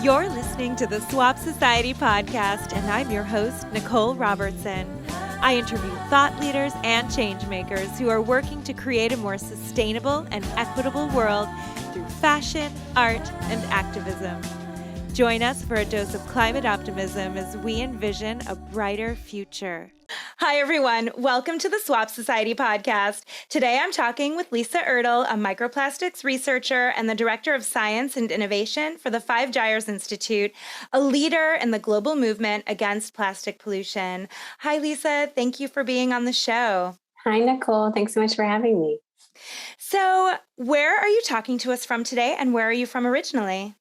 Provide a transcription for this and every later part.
You're listening to the Swap Society podcast, and I'm your host, Nicole Robertson. I interview thought leaders and change makers who are working to create a more sustainable and equitable world through fashion, art, and activism. Join us for a dose of climate optimism as we envision a brighter future. Hi, everyone. Welcome to the Swap Society podcast. Today, I'm talking with Lisa Erdle, a microplastics researcher and the Director of Science and Innovation for the Gyres Institute, a leader in the global movement against plastic pollution. Hi, Lisa. Thank you for being on the show. Hi, Nicole. Thanks so much for having me. So, where are you talking to us from today, and where are you from originally?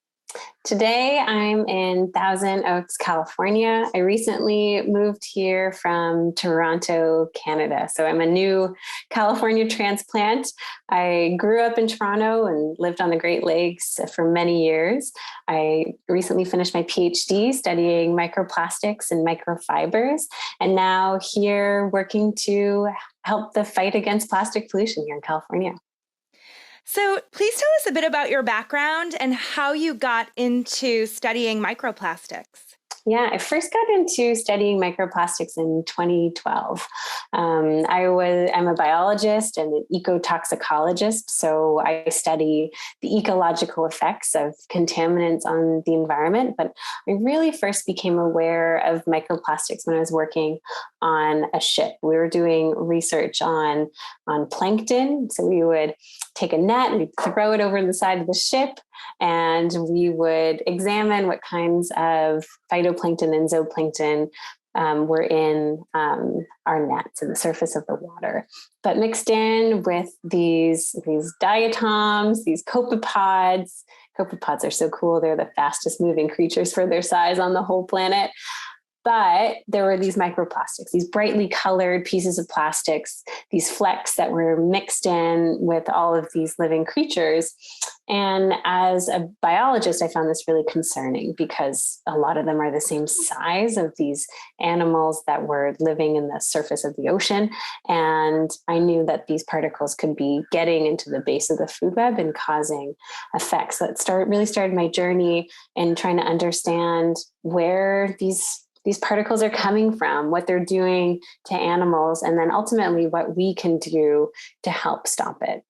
Today, I'm in Thousand Oaks, California. I recently moved here from Toronto, Canada. So I'm a new California transplant. I grew up in Toronto and lived on the Great Lakes for many years. I recently finished my PhD studying microplastics and microfibers, and now here working to help the fight against plastic pollution here in California. So please tell us a bit about your background and how you got into studying microplastics. Yeah, I first got into studying microplastics in 2012. I'm a biologist and an ecotoxicologist, so I study the ecological effects of contaminants on the environment. But I really first became aware of microplastics when I was working on a ship. We were doing research on plankton. So we would take a net, we'd throw it over the side of the ship, and we would examine what kinds of phytoplankton and zooplankton were in our nets in the surface of the water. But mixed in with these diatoms, these copepods. Copepods are so cool. They're the fastest moving creatures for their size on the whole planet. But there were these microplastics, these brightly colored pieces of plastics, these flecks that were mixed in with all of these living creatures. And as a biologist, I found this really concerning because a lot of them are the same size of these animals that were living in the surface of the ocean. And I knew that these particles could be getting into the base of the food web and causing effects. That really started my journey in trying to understand where these particles are coming from, what they're doing to animals, and then ultimately what we can do to help stop it.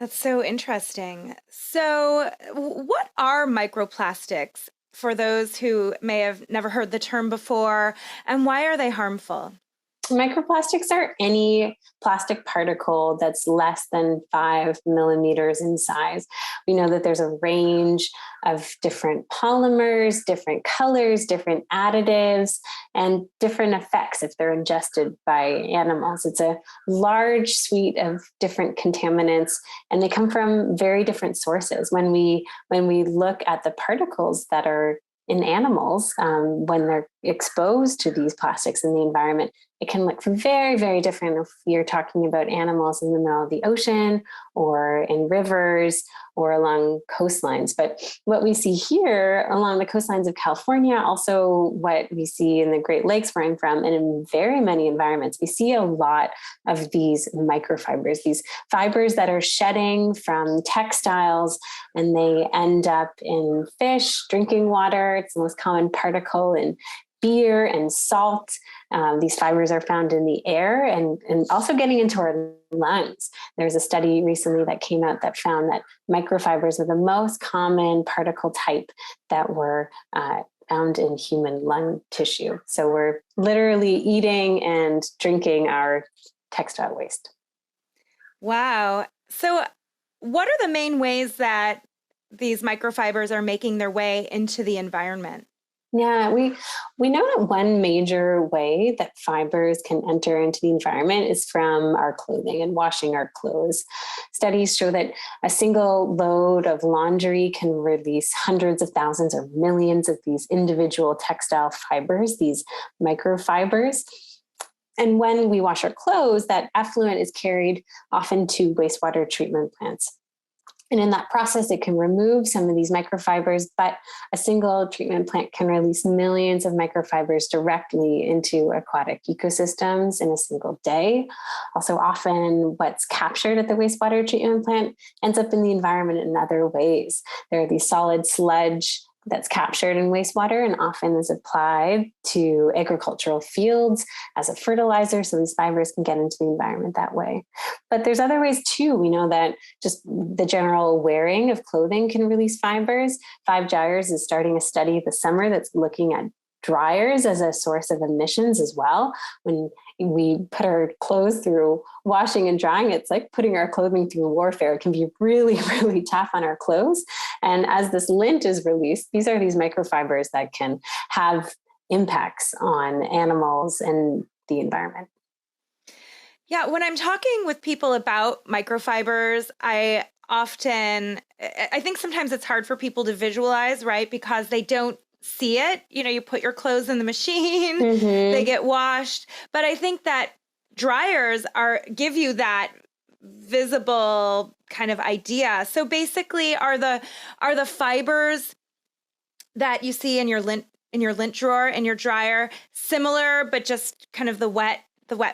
That's so interesting. So, what are microplastics for those who may have never heard the term before, and why are they harmful? Microplastics are any plastic particle that's less than 5 millimeters in size. We know that there's a range of different polymers, different colors, different additives, and different effects if they're ingested by animals. It's a large suite of different contaminants, and they come from very different sources. When we look at the particles that are in animals, when they're exposed to these plastics in the environment, it can look very, very different if you're talking about animals in the middle of the ocean or in rivers or along coastlines. But what we see here along the coastlines of California, also what we see in the Great Lakes where I'm from, and in very many environments, we see a lot of these microfibers, these fibers that are shedding from textiles, and they end up in fish, drinking water. It's the most common particle in beer and salt. These fibers are found in the air and also getting into our lungs. There's a study recently that came out that found that microfibers are the most common particle type that were found in human lung tissue. So we're literally eating and drinking our textile waste. Wow. So what are the main ways that these microfibers are making their way into the environment? Yeah, we know that one major way that fibers can enter into the environment is from our clothing and washing our clothes. Studies show that a single load of laundry can release hundreds of thousands or millions of these individual textile fibers, these microfibers. And when we wash our clothes, that effluent is carried often to wastewater treatment plants. And in that process, it can remove some of these microfibers, but a single treatment plant can release millions of microfibers directly into aquatic ecosystems in a single day. Also, often what's captured at the wastewater treatment plant ends up in the environment in other ways. There are these solid sludge that's captured in wastewater and often is applied to agricultural fields as a fertilizer. So these fibers can get into the environment that way. But there's other ways too. We know that just the general wearing of clothing can release fibers. Gyres is starting a study this summer that's looking at dryers as a source of emissions as well. When we put our clothes through washing and drying, it's like putting our clothing through warfare. It can be really, really tough on our clothes. And as this lint is released, these are these microfibers that can have impacts on animals and the environment. Yeah, when I'm talking with people about microfibers, I think sometimes it's hard for people to visualize, right? Because they don't see it. You put your clothes in the machine, they get washed. But I think that dryers give you that visible kind of idea. So basically, are the fibers that you see in your lint drawer in your dryer similar, but just kind of the wet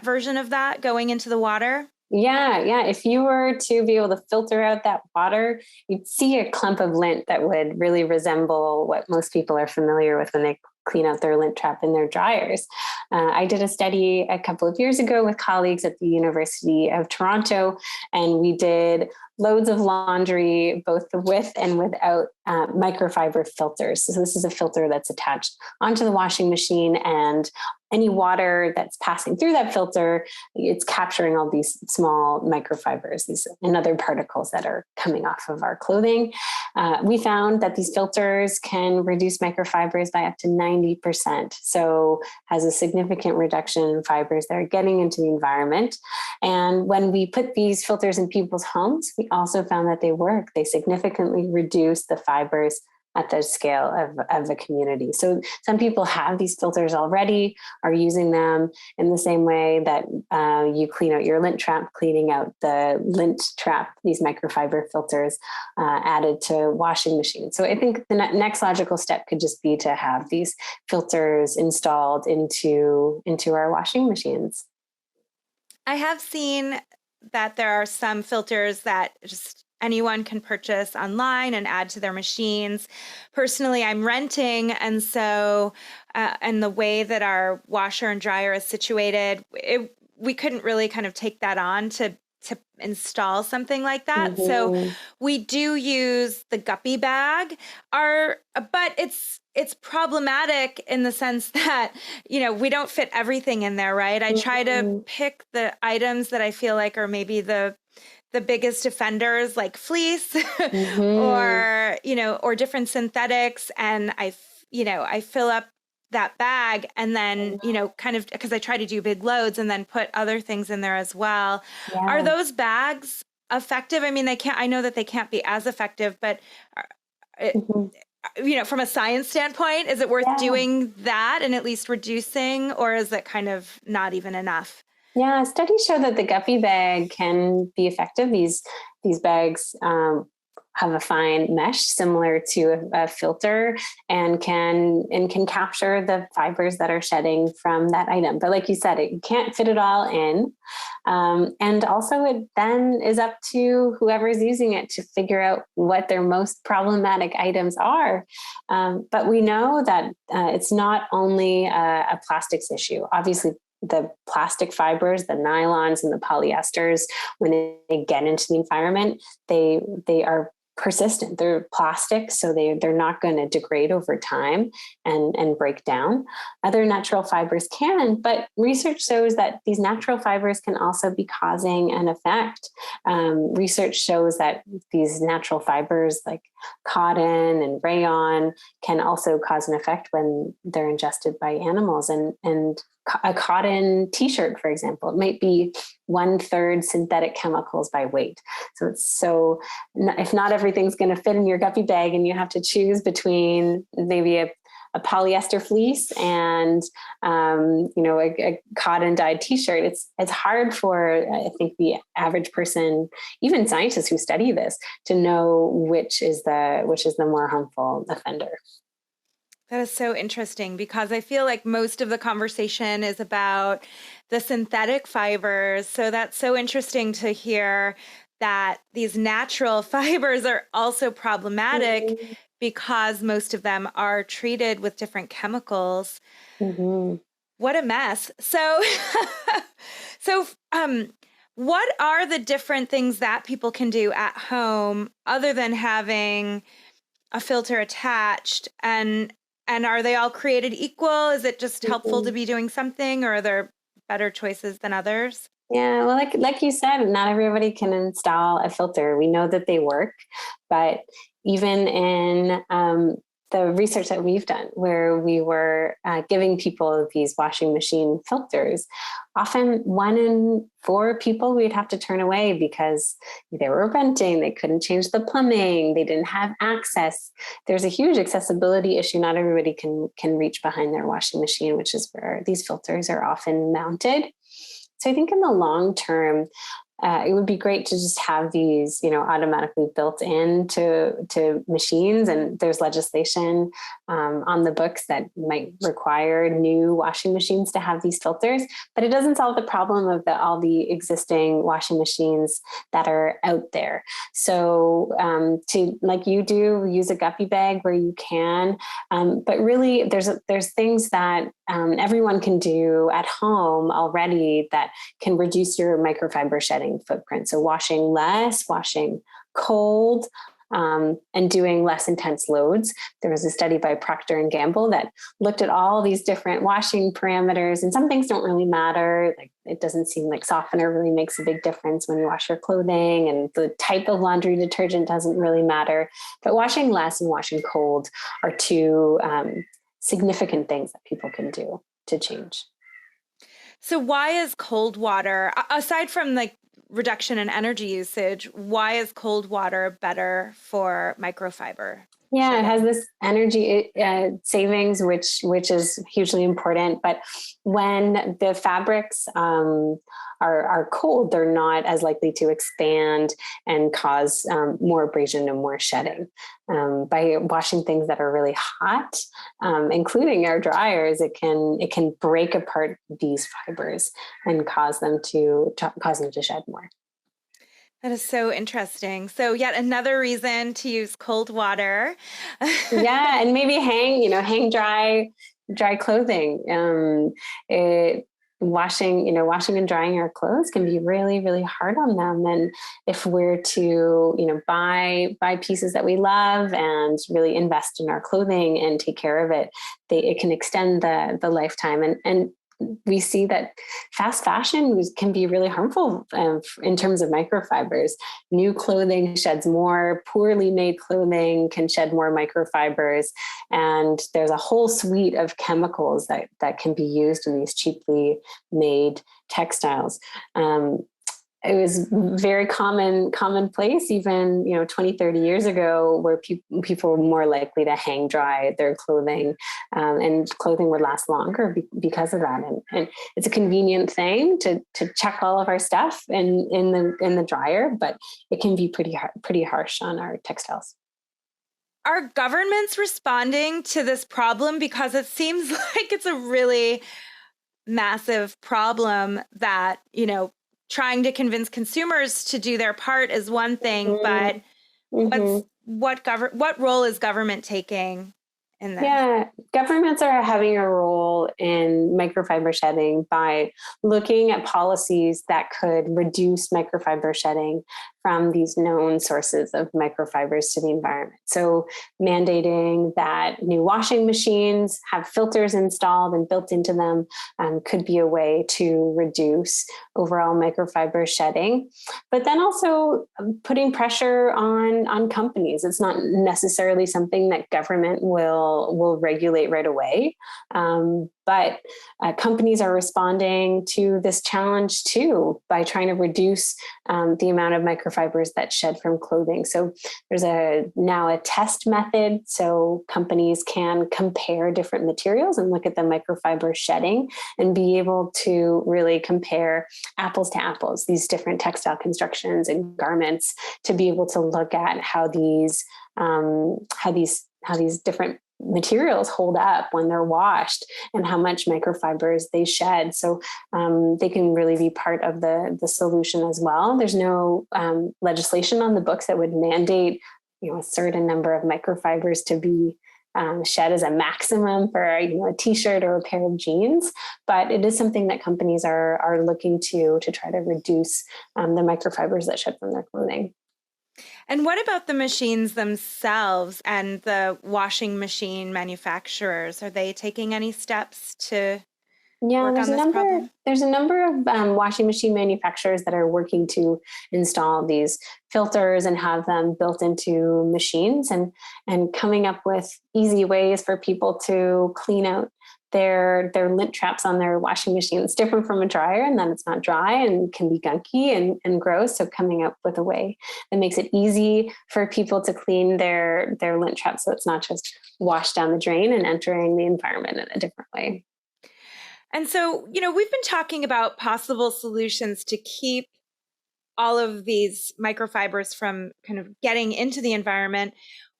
version of that going into the water? Yeah. If you were to be able to filter out that water, you'd see a clump of lint that would really resemble what most people are familiar with when they clean out their lint trap in their dryers. I did a study a couple of years ago with colleagues at the University of Toronto, and we did loads of laundry, both with and without microfiber filters. So this is a filter that's attached onto the washing machine, and any water that's passing through that filter, it's capturing all these small microfibers, and other particles that are coming off of our clothing. We found that these filters can reduce microfibers by up to 90%. So has a significant reduction in fibers that are getting into the environment. And when we put these filters in people's homes, we also found that they work. They significantly reduce the fibers at the scale of the community. So some people have these filters already, are using them in the same way that you clean out your lint trap, cleaning out the lint trap, these microfiber filters added to washing machines. So I think the next logical step could just be to have these filters installed into our washing machines. I have seen that there are some filters that just anyone can purchase online and add to their machines. Personally, I'm renting, and so and the way that our washer and dryer is situated, we couldn't really kind of take that on to install something like that. So we do use the guppy bag. But it's problematic in the sense that, we don't fit everything in there, right? I try to pick the items that I feel like are maybe the biggest offenders, like fleece or different synthetics. And I fill up that bag and then, kind of, because I try to do big loads and then put other things in there as well. Yeah. Are those bags effective? I mean, I know that they can't be as effective, but from a science standpoint, is it worth doing that and at least reducing, or is it kind of not even enough? Yeah, studies show that the guppy bag can be effective. These bags have a fine mesh similar to a filter and can capture the fibers that are shedding from that item. But like you said, you can't fit it all in. And also it then is up to whoever's using it to figure out what their most problematic items are. But we know that it's not only a plastics issue. Obviously, the plastic fibers, the nylons and the polyesters, when they get into the environment, they are persistent. They're plastic, so they're not going to degrade over time and break down. Other natural fibers can, but research shows that these natural fibers can also be causing an effect. Research shows that these natural fibers like cotton and rayon can also cause an effect when they're ingested by animals. And a cotton t-shirt, for example, it might be 1/3 synthetic chemicals by weight. So if not everything's going to fit in your guppy bag and you have to choose between maybe a a polyester fleece and, a cotton dyed t-shirt, it's hard for, I think, the average person, even scientists who study this, to know which is the more harmful offender. That is so interesting, because I feel like most of the conversation is about the synthetic fibers. So that's so interesting to hear that these natural fibers are also problematic, Mm-hmm. because most of them are treated with different chemicals. Mm-hmm. What a mess. So, so, what are the different things that people can do at home other than having a filter attached, and are they all created equal? Is it just helpful to be doing something, or are there better choices than others? Yeah, well, like you said, not everybody can install a filter. We know that they work, but even in the research that we've done, where we were giving people these washing machine filters, often 1 in 4 people we'd have to turn away because they were renting, they couldn't change the plumbing, they didn't have access. There's a huge accessibility issue. Not everybody can reach behind their washing machine, which is where these filters are often mounted. So I think in the long term, it would be great to just have these, automatically built into machines. And there's legislation on the books that might require new washing machines to have these filters, but it doesn't solve the problem of all the existing washing machines that are out there. So to, like you do, use a guppy bag where you can, but really there's things that everyone can do at home already that can reduce your microfiber shedding footprint. So washing less, washing cold, and doing less intense loads. There was a study by Procter and Gamble that looked at all these different washing parameters, and some things don't really matter. Like, it doesn't seem like softener really makes a big difference when you wash your clothing, and the type of laundry detergent doesn't really matter. But washing less and washing cold are two significant things that people can do to change. So why is cold water, aside from like reduction in energy usage, why is cold water better for microfiber? Yeah, it has this energy savings, which is hugely important. But when the fabrics are cold, they're not as likely to expand and cause more abrasion and more shedding. By washing things that are really hot, including our dryers, it can break apart these fibers and cause them to shed more. That is so interesting. So yet another reason to use cold water. Yeah, and maybe hang dry clothing. Washing and drying our clothes can be really, really hard on them. And if we're to, buy pieces that we love and really invest in our clothing and take care of it, it can extend the lifetime. And we see that fast fashion can be really harmful in terms of microfibers. New clothing sheds more, poorly made clothing can shed more microfibers. And there's a whole suite of chemicals that can be used in these cheaply made textiles. It was very commonplace even 20, 30 years ago, where people were more likely to hang dry their clothing, and clothing would last longer because of that. And it's a convenient thing to chuck all of our stuff in the dryer, but it can be pretty harsh on our textiles. Are governments responding to this problem? Because it seems like it's a really massive problem that, trying to convince consumers to do their part is one thing, but what role is government taking in this? Yeah, governments are having a role in microfiber shedding by looking at policies that could reduce microfiber shedding from these known sources of microfibers to the environment. So mandating that new washing machines have filters installed and built into them could be a way to reduce overall microfiber shedding. But then also putting pressure on companies. It's not necessarily something that government will will regulate right away. But companies are responding to this challenge too by trying to reduce the amount of microfibers that shed from clothing. So there's now a test method, so companies can compare different materials and look at the microfiber shedding and be able to really compare apples to apples, these different textile constructions and garments, to be able to look at how these different materials hold up when they're washed and how much microfibers they shed. So they can really be part of the solution as well. There's no legislation on the books that would mandate, a certain number of microfibers to be shed as a maximum for a t-shirt or a pair of jeans, but it is something that companies are looking to try to reduce the microfibers that shed from their clothing. And what about the machines themselves and the washing machine manufacturers? Are they taking any steps to work on this problem? There's a number of washing machine manufacturers that are working to install these filters and have them built into machines, and coming up with easy ways for people to clean out their lint traps on their washing machine. It's different from a dryer, and then it's not dry and can be gunky and gross. So coming up with a way that makes it easy for people to clean their lint traps, so it's not just washed down the drain and entering the environment in a different way. And so, we've been talking about possible solutions to keep all of these microfibers from kind of getting into the environment.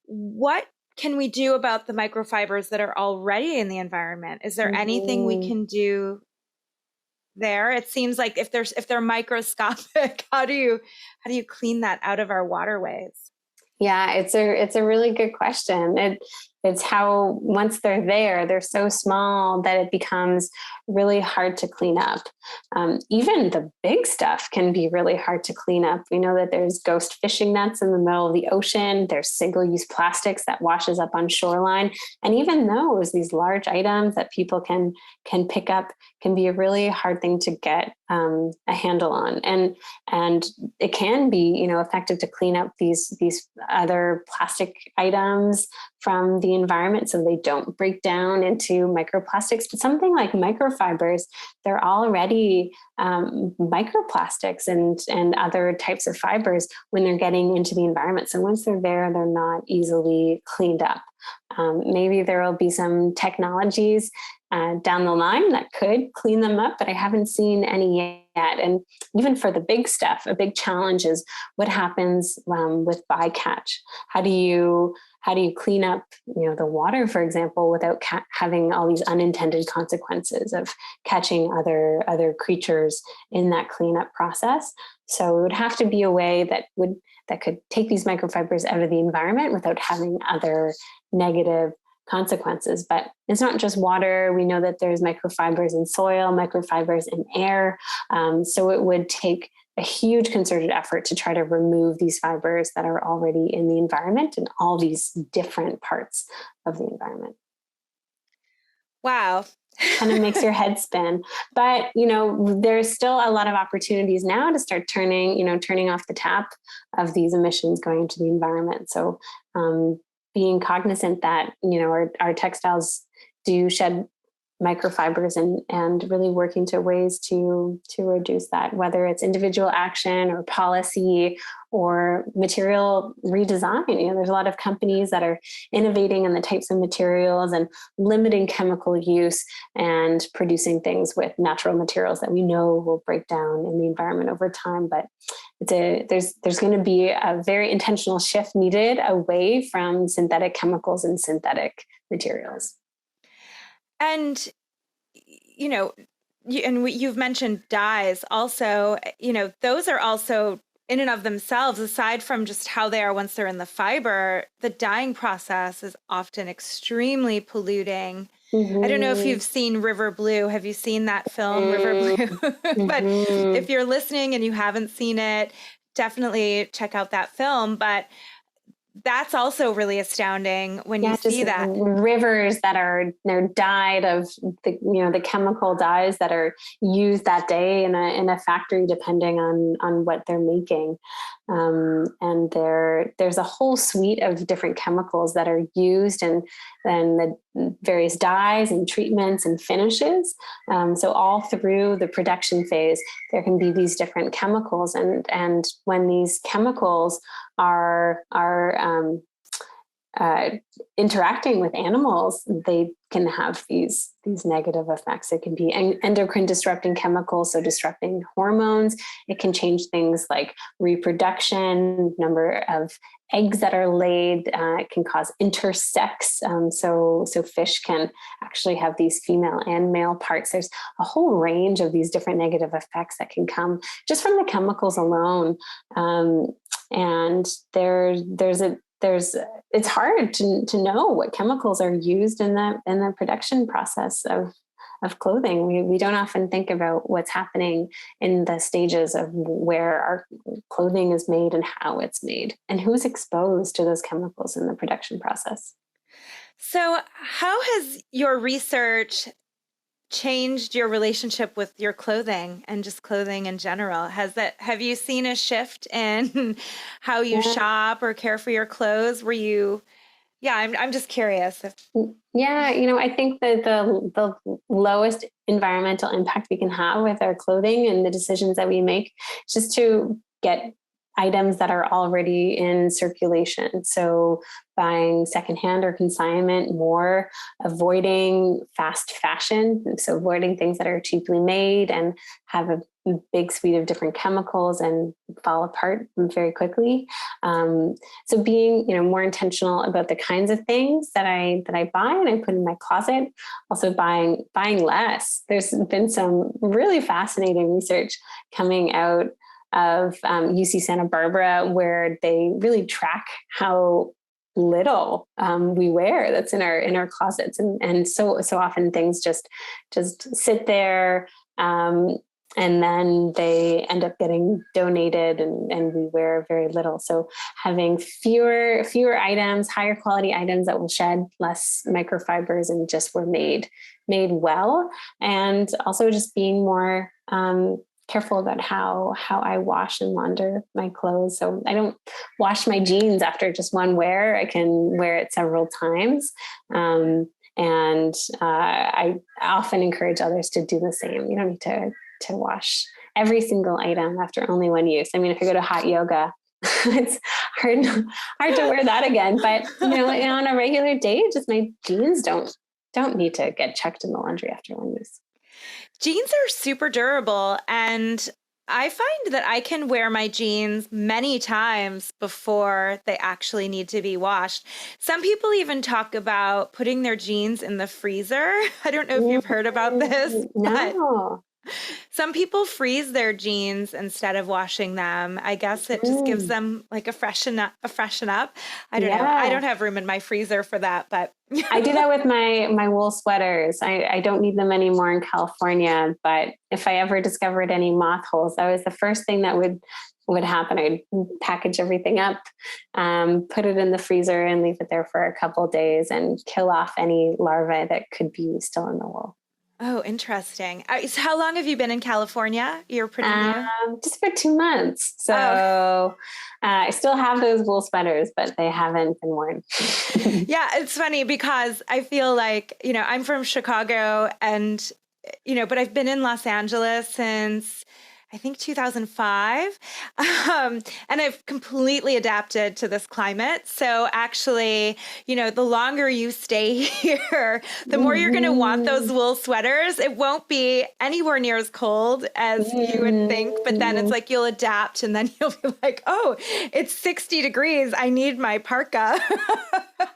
What can we do about the microfibers that are already in the environment? Is there anything we can do there? It seems like if they're microscopic, how do you clean that out of our waterways? Yeah, it's a really good question. It's how once they're there, they're so small that it becomes really hard to clean up. Even the big stuff can be really hard to clean up. We know that there's ghost fishing nets in the middle of the ocean. There's single-use plastics that washes up on shoreline. And even these large items that people can pick up can be a really hard thing to get a handle on. And it can be, effective to clean up these other plastic items from the environment so they don't break down into microplastics. But something like microfibers, they're already microplastics and other types of fibers when they're getting into the environment. So once they're there, they're not easily cleaned up. Maybe there will be some technologies down the line that could clean them up, but I haven't seen any yet. And even for the big stuff, a big challenge is what happens with bycatch. How do you clean up, the water, for example, without having all these unintended consequences of catching other creatures in that cleanup process? So it would have to be a way that could take these microfibers out of the environment without having other negative consequences. But it's not just water. We know that there's microfibers in soil, microfibers in air. So it would take a huge concerted effort to try to remove these fibers that are already in the environment and all these different parts of the environment. Wow. Kind of makes your head spin. But, there's still a lot of opportunities now to start turning off the tap of these emissions going into the environment. So being cognizant that, our textiles do shed microfibers and really working to ways to reduce that, whether it's individual action or policy or material redesign. There's a lot of companies that are innovating in the types of materials and limiting chemical use and producing things with natural materials that we know will break down in the environment over time. But there's going to be a very intentional shift needed away from synthetic chemicals and synthetic materials. And, you've mentioned dyes also, those are also in and of themselves, aside from just how they are once they're in the fiber, the dyeing process is often extremely polluting. Mm-hmm. I don't know if you've seen River Blue. Have you seen that film, River Blue? But if you're listening and you haven't seen it, definitely check out that film. But that's also really astounding when you see that. Rivers that are, they're dyed of the chemical dyes that are used that day in a factory, depending on what they're making. And there's a whole suite of different chemicals that are used, and then the various dyes and treatments and finishes. So all through the production phase, there can be these different chemicals, and when these chemicals are interacting with animals, they can have these negative effects. It can be endocrine disrupting chemicals, so disrupting hormones. It can change things like reproduction, number of eggs that are laid. It can cause intersex. So fish can actually have these female and male parts. There's a whole range of these different negative effects that can come just from the chemicals alone. And it's hard to know what chemicals are used in the production process of clothing. We don't often think about what's happening in the stages of where our clothing is made and how it's made and who's exposed to those chemicals in the production process. So how has your research changed your relationship with your clothing and just clothing in general? Have you seen a shift in how you shop or care for your clothes? I'm just curious. Yeah, I think that the lowest environmental impact we can have with our clothing and the decisions that we make is just to get items that are already in circulation. So buying secondhand or consignment more, avoiding fast fashion. So avoiding things that are cheaply made and have a big suite of different chemicals and fall apart very quickly. So being, more intentional about the kinds of things that I buy and I put in my closet. Also buying less. There's been some really fascinating research coming out of UC Santa Barbara, where they really track how little we wear that's in our closets, and so often things just sit there, and then they end up getting donated, and we wear very little. So having fewer items, higher quality items that will shed less microfibers and just were made well, and also just being more careful about how I wash and launder my clothes. So I don't wash my jeans after just one wear. I can wear it several times. And I often encourage others to do the same. You don't need to wash every single item after only one use. I mean, if I go to hot yoga, it's hard to wear that again. But on a regular day, just my jeans don't need to get chucked in the laundry after one use. Jeans are super durable, and I find that I can wear my jeans many times before they actually need to be washed. Some people even talk about putting their jeans in the freezer. I don't know if you've heard about this. No. Some people freeze their jeans instead of washing them. I guess it just gives them like a freshen up. I don't know. I don't have room in my freezer for that, but I do that with my wool sweaters. I don't need them anymore in California, but if I ever discovered any moth holes, that was the first thing that would happen. I'd package everything up, put it in the freezer and leave it there for a couple of days and kill off any larvae that could be still in the wool. Oh, interesting. So how long have you been in California? You're pretty new? Just for 2 months. So I still have those wool sweaters, but they haven't been worn. Yeah, it's funny because I feel like, I'm from Chicago and, but I've been in Los Angeles since I think 2005. And I've completely adapted to this climate. So actually, the longer you stay here, the more you're going to want those wool sweaters. It won't be anywhere near as cold as you would think. But then it's like you'll adapt and then you'll be like, oh, it's 60 degrees. I need my parka.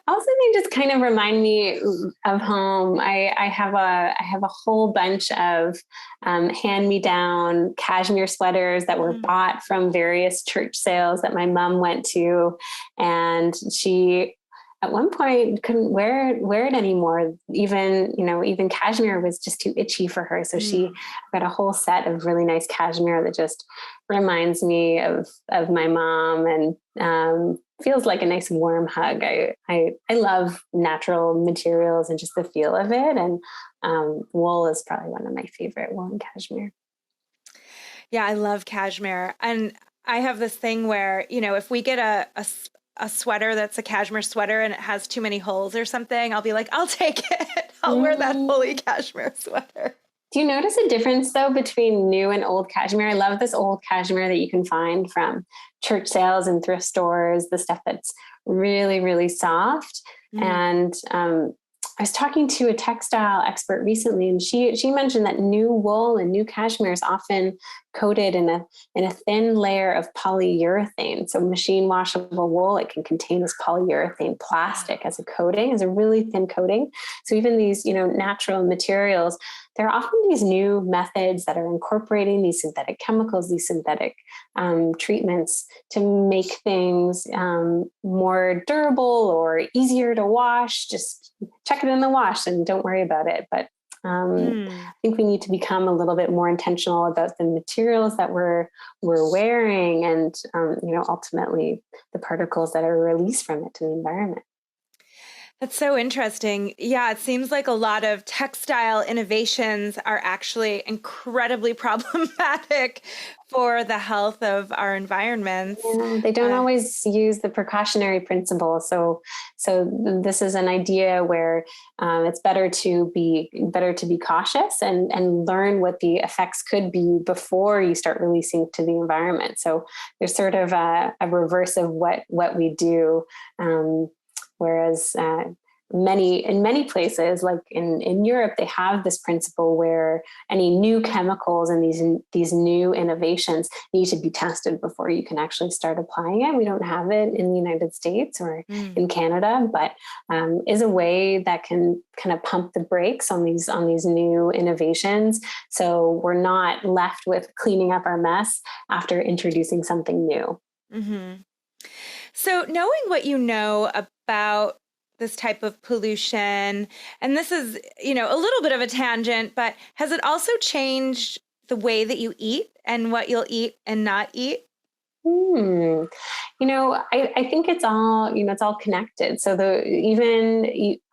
Also, they just kind of remind me of home. I have a whole bunch of hand-me-down cashmere sweaters that were bought from various church sales that my mom went to, and she at one point couldn't wear it anymore. Even cashmere was just too itchy for her. So she got a whole set of really nice cashmere that just reminds me of my mom, and feels like a nice warm hug. I love natural materials and just the feel of it. And wool is probably one of my favorite, wool and cashmere. Yeah, I love cashmere. And I have this thing where, if we get a sweater that's a cashmere sweater and it has too many holes or something, I'll be like, I'll take it. I'll wear that fully cashmere sweater. Do you notice a difference, though, between new and old cashmere? I love this old cashmere that you can find from church sales and thrift stores, the stuff that's really, really soft. And I was talking to a textile expert recently, and she mentioned that new wool and new cashmere is often coated in a thin layer of polyurethane. So machine washable wool, it can contain this polyurethane plastic as a coating, as a really thin coating. So even these, natural materials, there are often these new methods that are incorporating these synthetic chemicals, these synthetic treatments to make things more durable or easier to wash. Just check it in the wash and don't worry about it. But I think we need to become a little bit more intentional about the materials that we're wearing, and ultimately the particles that are released from it to the environment. That's so interesting. Yeah, it seems like a lot of textile innovations are actually incredibly problematic for the health of our environments. Yeah, they don't always use the precautionary principle. So this is an idea where it's better to be cautious and learn what the effects could be before you start releasing to the environment. So there's sort of a reverse of what we do. Whereas in many places, like in Europe, they have this principle where any new chemicals and these new innovations need to be tested before you can actually start applying it. We don't have it in the United States or in Canada, but is a way that can kind of pump the brakes on these new innovations, so we're not left with cleaning up our mess after introducing something new. Mm-hmm. So knowing what you know about this type of pollution, and this is, a little bit of a tangent, but has it also changed the way that you eat and what you'll eat and not eat? I think it's all connected. So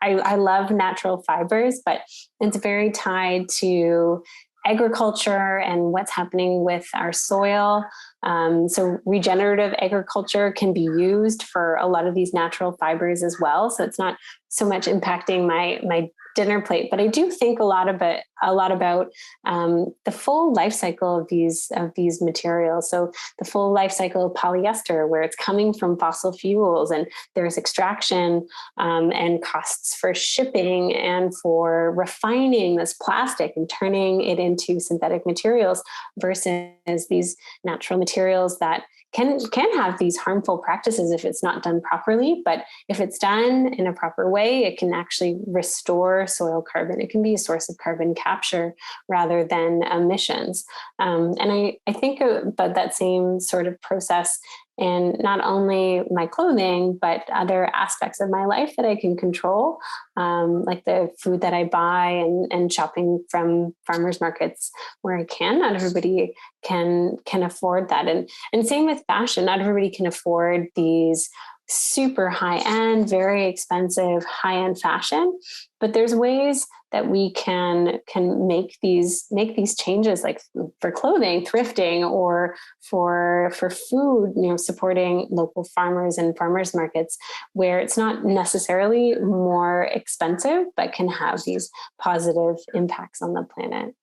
I love natural fibers, but it's very tied to agriculture and what's happening with our soil. So regenerative agriculture can be used for a lot of these natural fibers as well. So it's not so much impacting my dinner plate, but I do think a lot about the full life cycle of these materials. So the full life cycle of polyester, where it's coming from fossil fuels, and there's extraction and costs for shipping and for refining this plastic and turning it into synthetic materials, versus these natural materials that can have these harmful practices if it's not done properly. But if it's done in a proper way, it can actually restore soil carbon. It can be a source of carbon capture rather than emissions. And I think about that same sort of process in not only my clothing, but other aspects of my life that I can control, like the food that I buy and shopping from farmers markets where I can. Not everybody can afford that. And same with fashion. Not everybody can afford these super high-end, very expensive, high-end fashion. But there's ways that we can make these changes, like for clothing, thrifting, or for food, supporting local farmers and farmers markets, where it's not necessarily more expensive, but can have these positive impacts on the planet.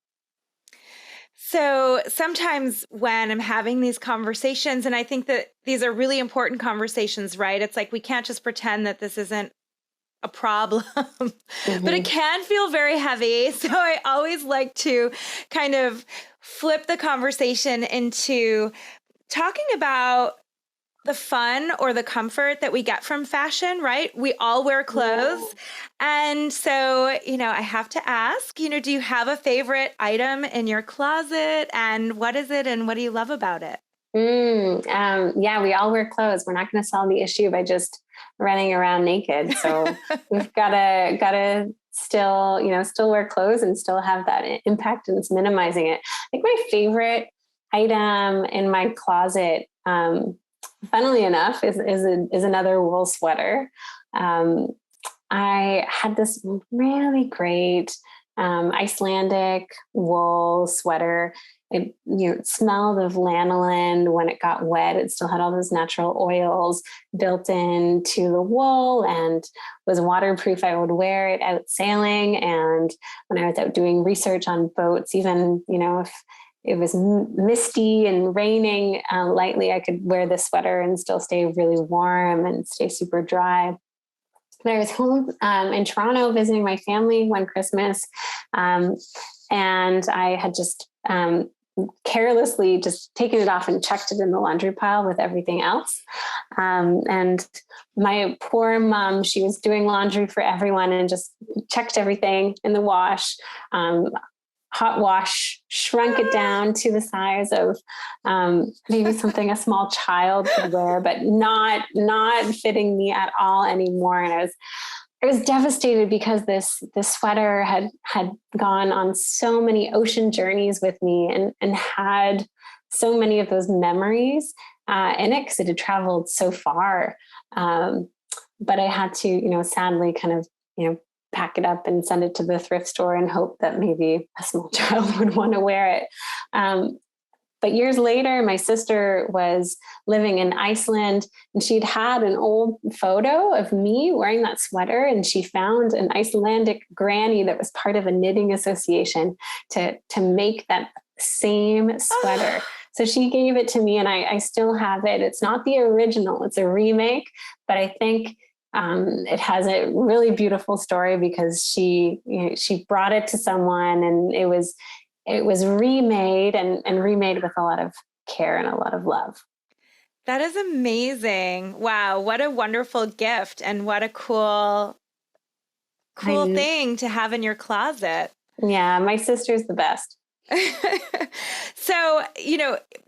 So sometimes when I'm having these conversations, and I think that these are really important conversations, right? It's like we can't just pretend that this isn't a problem, but it can feel very heavy. So I always like to kind of flip the conversation into talking about the fun or the comfort that we get from fashion, right? We all wear clothes. Yeah. And so, I have to ask, do you have a favorite item in your closet, and what is it and what do you love about it? Yeah, we all wear clothes. We're not going to solve the issue by just running around naked. So we've gotta still, still wear clothes and still have that impact, and it's minimizing it. I think my favorite item in my closet, funnily enough, is another wool sweater. I had this really great Icelandic wool sweater. It smelled of lanolin when it got wet. It still had all those natural oils built into the wool and was waterproof. I would wear it out sailing, and when I was out doing research on boats, even if it was misty and raining lightly, I could wear this sweater and still stay really warm and stay super dry. I was home in Toronto visiting my family one Christmas, and I had just carelessly just taken it off and chucked it in the laundry pile with everything else. And my poor mom, she was doing laundry for everyone and just chucked everything in the wash. Hot wash, shrunk it down to the size of maybe something a small child could wear, but not fitting me at all anymore. And I was devastated because this sweater had gone on so many ocean journeys with me and had so many of those memories in it, because it had traveled so far. But I had to, sadly kind of, pack it up and send it to the thrift store and hope that maybe a small child would want to wear it. But years later, my sister was living in Iceland, and she'd had an old photo of me wearing that sweater, and she found an Icelandic granny that was part of a knitting association to make that same sweater. So she gave it to me, and I still have it. It's not the original, it's a remake, but I think it has a really beautiful story because she brought it to someone, and it was remade and remade with a lot of care and a lot of love. That is amazing. Wow. What a wonderful gift, and what a cool thing to have in your closet. Yeah. My sister's the best. So,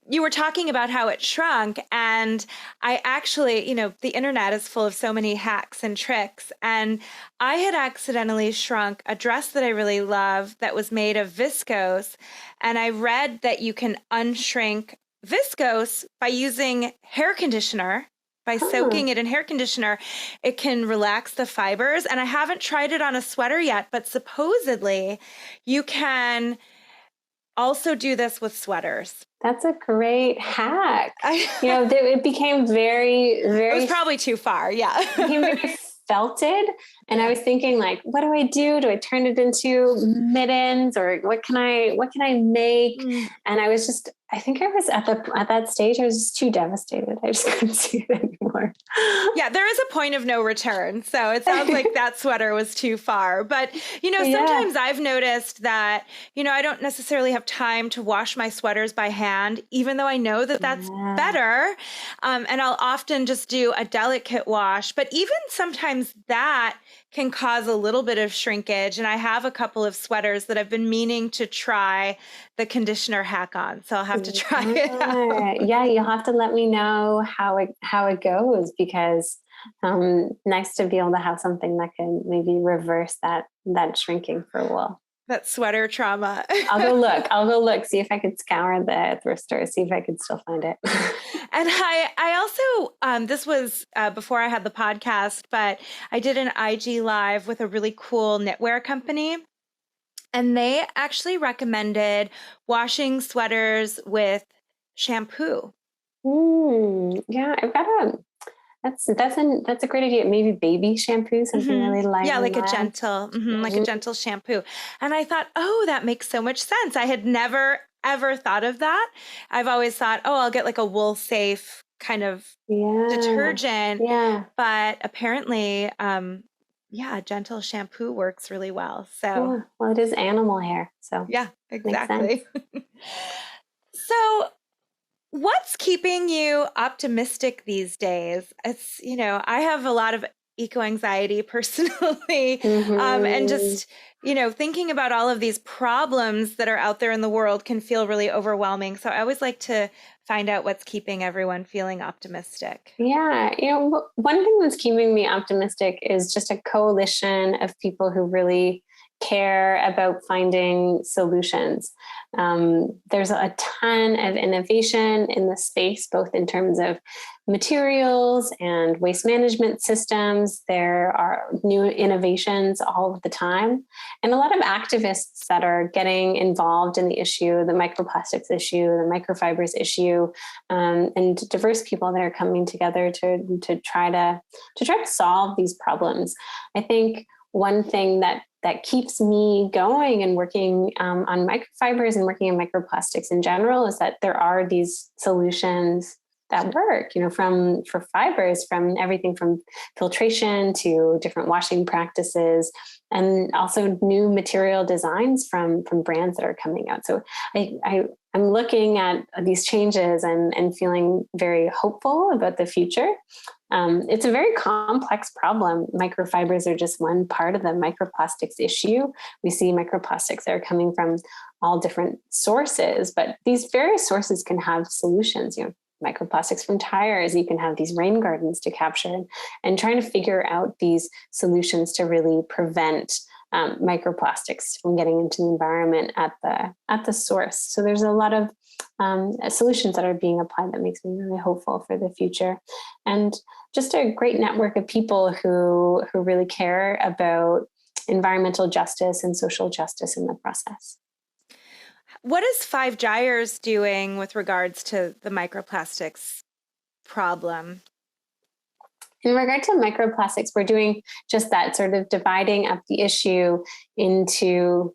you were talking about how it shrunk, and I actually, the internet is full of so many hacks and tricks, and I had accidentally shrunk a dress that I really love that was made of viscose, and I read that you can unshrink viscose by using hair conditioner. By soaking it in hair conditioner, it can relax the fibers, and I haven't tried it on a sweater yet, but supposedly you can also do this with sweaters. That's a great hack. It became very, very... It was probably too far, yeah. It became very felted. And I was thinking, like, what do I do? Do I turn it into mittens, or what can I make? And I think I was at that stage, I was just too devastated. I just couldn't see it anymore. Yeah, there is a point of no return. So it sounds like that sweater was too far. But, sometimes I've noticed that, I don't necessarily have time to wash my sweaters by hand, even though I know that that's better. And I'll often just do a delicate wash. But even sometimes that can cause a little bit of shrinkage. And I have a couple of sweaters that I've been meaning to try the conditioner hack on. So I'll have to try it out. Yeah, you'll have to let me know how it goes, because nice to be able to have something that can maybe reverse that shrinking for wool. That sweater trauma. I'll go look, see if I could scour the thrift store, see if I could still find it. And I also, this was before I had the podcast, but I did an IG live with a really cool knitwear company. And they actually recommended washing sweaters with shampoo. Yeah, I've got that's a great idea. Maybe baby shampoo, something really light. Yeah, like a gentle shampoo. And I thought, that makes so much sense. I had never, ever thought of that. I've always thought, I'll get like a wool safe kind of detergent. Yeah. But apparently, a gentle shampoo works really well. So, well, it is animal hair. So yeah, exactly. So what's keeping you optimistic these days? It's, I have a lot of eco-anxiety personally, and just, thinking about all of these problems that are out there in the world can feel really overwhelming. So I always like to find out what's keeping everyone feeling optimistic. Yeah. One thing that's keeping me optimistic is just a coalition of people who really care about finding solutions. There's a ton of innovation in the space, both in terms of materials and waste management systems. There are new innovations all of the time, and a lot of activists that are getting involved in the issue, the microplastics issue, the microfibers issue, and diverse people that are coming together to try to solve these problems. I think one thing that keeps me going and working on microfibers and working on microplastics in general is that there are these solutions that work, for fibers, from everything from filtration to different washing practices, and also new material designs from brands that are coming out. So I'm looking at these changes and feeling very hopeful about the future. It's a very complex problem. Microfibers are just one part of the microplastics issue. We see microplastics that are coming from all different sources, but these various sources can have solutions. Microplastics from tires, you can have these rain gardens to capture, and trying to figure out these solutions to really prevent microplastics from getting into the environment at the source. So there's a lot of solutions that are being applied that makes me really hopeful for the future, and just a great network of people who really care about environmental justice and social justice in the process. What is Five Gyres doing with regards to the microplastics problem? In regard to microplastics, we're doing just that, sort of dividing up the issue into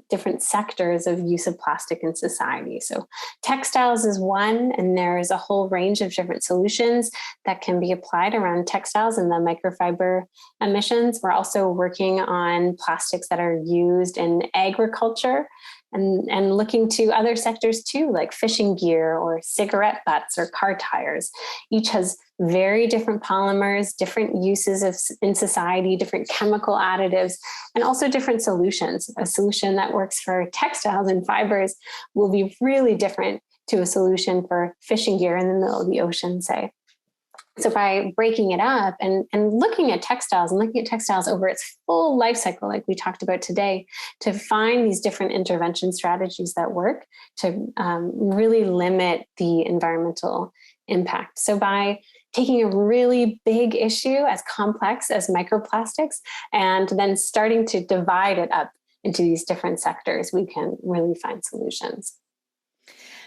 different sectors of use of plastic in society. So textiles is one, and there's a whole range of different solutions that can be applied around textiles and the microfiber emissions. We're also working on plastics that are used in agriculture, and looking to other sectors too, like fishing gear or cigarette butts or car tires. Each has very different polymers, different uses in society, different chemical additives, and also different solutions. A solution that works for textiles and fibers will be really different to a solution for fishing gear in the middle of the ocean, say. So by breaking it up and looking at textiles over its full life cycle, like we talked about today, to find these different intervention strategies that work to really limit the environmental impact. So by taking a really big issue as complex as microplastics and then starting to divide it up into these different sectors, we can really find solutions.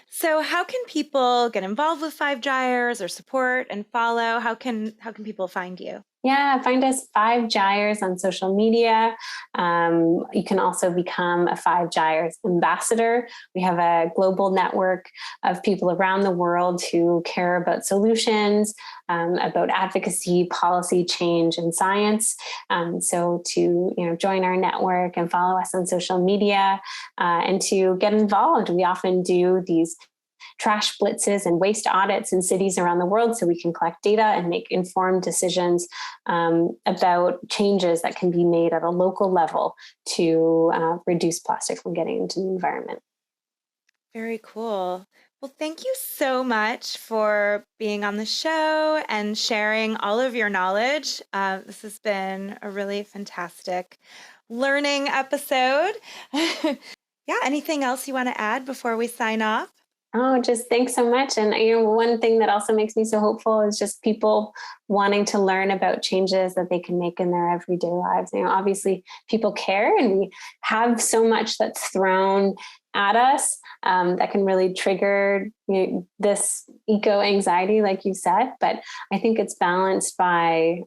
So how can people get involved with Five Gyres or support and follow? How can people find you? Yeah, find us Five Gyres on social media. You can also become a Five Gyres ambassador. We have a global network of people around the world who care about solutions, about advocacy, policy change, and science. So to join our network and follow us on social media, and to get involved, we often do these trash blitzes and waste audits in cities around the world so we can collect data and make informed decisions about changes that can be made at a local level to reduce plastic from getting into the environment. Very cool. Well, thank you so much for being on the show and sharing all of your knowledge. This has been a really fantastic learning episode. Yeah, anything else you want to add before we sign off? Oh, just thanks so much. And one thing that also makes me so hopeful is just people wanting to learn about changes that they can make in their everyday lives. Obviously people care, and we have so much that's thrown at us that can really trigger this eco-anxiety, like you said. But I think it's balanced by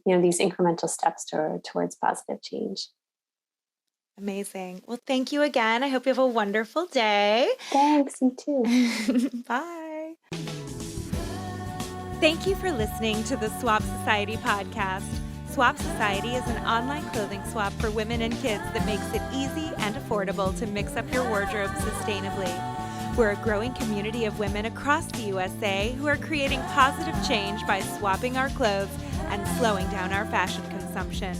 these incremental steps towards positive change. Amazing. Well, thank you again. I hope you have a wonderful day. Thanks, you too. Bye. Thank you for listening to the Swap Society podcast. Swap Society is an online clothing swap for women and kids that makes it easy and affordable to mix up your wardrobe sustainably. We're a growing community of women across the USA who are creating positive change by swapping our clothes and slowing down our fashion consumption.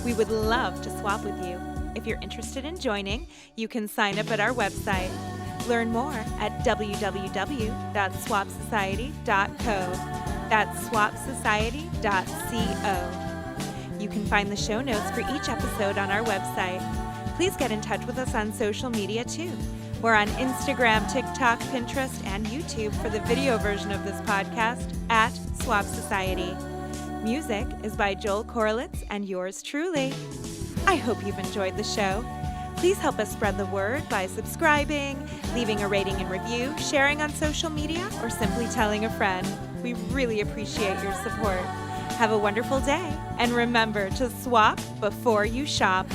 We would love to swap with you. If you're interested in joining, you can sign up at our website. Learn more at www.swapsociety.co. That's swapsociety.co. You can find the show notes for each episode on our website. Please get in touch with us on social media too. We're on Instagram, TikTok, Pinterest, and YouTube for the video version of this podcast at Swap Society. Music is by Joel Korolitz and yours truly. I hope you've enjoyed the show. Please help us spread the word by subscribing, leaving a rating and review, sharing on social media, or simply telling a friend. We really appreciate your support. Have a wonderful day, and remember to swap before you shop.